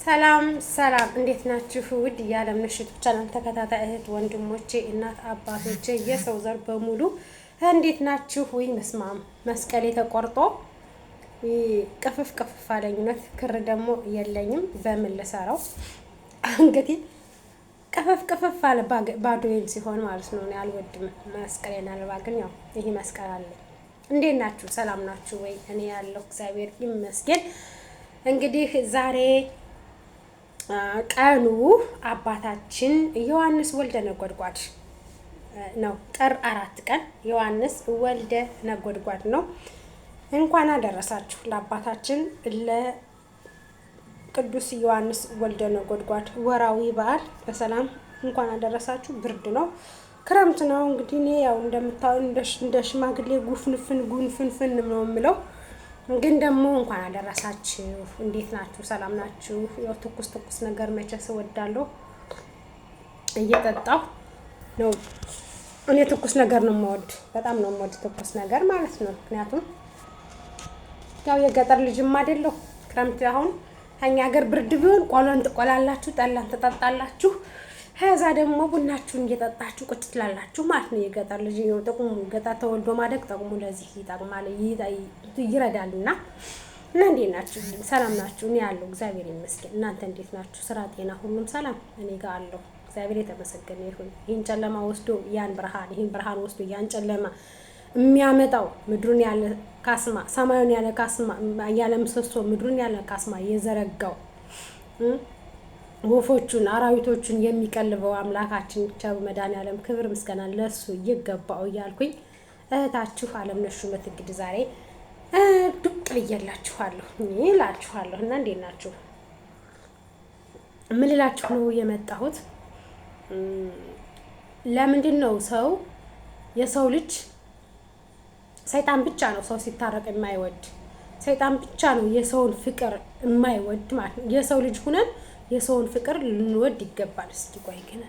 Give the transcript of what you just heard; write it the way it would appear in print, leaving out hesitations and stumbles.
ሰላም ሰላም፣ እንዴት ናችሁ? ውድ የዓለምነሽ ዩቲዩብ ቻናል ተከታታይ እህት ወንድሞቼ፣ እናት አባቶቼ፣ የሰው ዘር በሙሉ እንዴት ናችሁ? ወይ መስማም መስቀሌ ተቆርጦ ቅፍፍ ቅፍፍ አለኝ። እውነት ክር ደግሞ የለኝም። በምን ልሰራው? እንግዲህ ቅፍፍ ቅፍፍ አለ ባዶዬን ሲሆን ማለት ነው። እኔ አልወድም መስቀሌን አልባ፣ ግን ያው ይሄ መስቀል አለ። እንዴት ናችሁ? ሰላም ናችሁ ወይ? እኔ ያለው እግዚአብሔር ይመስገን። እንግዲህ ዛሬ ቀኑ አባታችን ዮሐንስ ወልደ ነጎድጓድ ነው። ጥር 4 ቀን ዮሐንስ ወልደ ነጎድጓድ ነው። እንኳን አደረሳችሁ ለአባታችን ለቅዱስ ዮሐንስ ወልደ ነጎድጓድ ወራዊ በዓል በሰላም እንኳን አደረሳችሁ። ብርድ ነው፣ ክረምት ነው። እንግዲህ እኔ ያው እንደምታው እንደ ሽማግሌ ጉንፍንፍን ነው የምለው። ግን ደግሞ እንኳን አደረሳችሁ። እንዴት ናችሁ? ሰላም ናችሁ? ያው ትኩስ ነገር መቼስ እወዳለሁ፣ እየጠጣሁ ነው። እኔ ትኩስ ነገር ነው የምወድ፣ በጣም ነው የምወድ ትኩስ ነገር ማለት ነው። ምክንያቱም ያው የገጠር ልጅም አይደለሁ። ክረምት አሁን ከኛ ሀገር ብርድ ቢሆን ቆሎን ትቆላላችሁ፣ ጠላን ትጠጣላችሁ፣ ከዛ ደግሞ ቡናችሁን እየጠጣችሁ ቁጭ ትላላችሁ ማለት ነው። የገጠር ልጅ ነው ጥቅሙ። ገጠር ተወልዶ ማደግ ጥቅሙ ለዚህ ይጠቅማል፣ ይረዳልና። እና እንዴት ናችሁ? ሰላም ናችሁ? እኔ ያለው እግዚአብሔር ይመስገን። እናንተ እንዴት ናችሁ? ስራ፣ ጤና፣ ሁሉም ሰላም እኔ ጋር አለው። እግዚአብሔር የተመሰገነ ይሁን። ይህን ጨለማ ወስዶ ያን ብርሃን፣ ይህን ብርሃን ወስዶ ያን ጨለማ የሚያመጣው ምድሩን ያለ ካስማ፣ ሰማዩን ያለ ካስማ፣ ያለ ምሰሶ ምድሩን ያለ ካስማ የዘረጋው ወፎቹን አራዊቶቹን የሚቀልበው አምላካችን ቸሩ መድኃኒዓለም ክብር ምስጋና ለሱ ይገባው እያልኩኝ እህታችሁ ዓለምነሽ ሹመት እንግዲህ ዛሬ ዱቅ ብዬላችኋለሁ እላችኋለሁ። እና እንዴት ናችሁ? ምን ልላችሁ ነው የመጣሁት? ለምንድን ነው የሰው ልጅ ሰይጣን ብቻ ነው ሰው ሲታረቅ የማይወድ? ሰይጣን ብቻ ነው የሰውን ፍቅር የማይወድ ማለት ነው። የሰው ልጅ ሁነን የሰውን ፍቅር ልንወድ ይገባል። እስኪ ቆይ ግን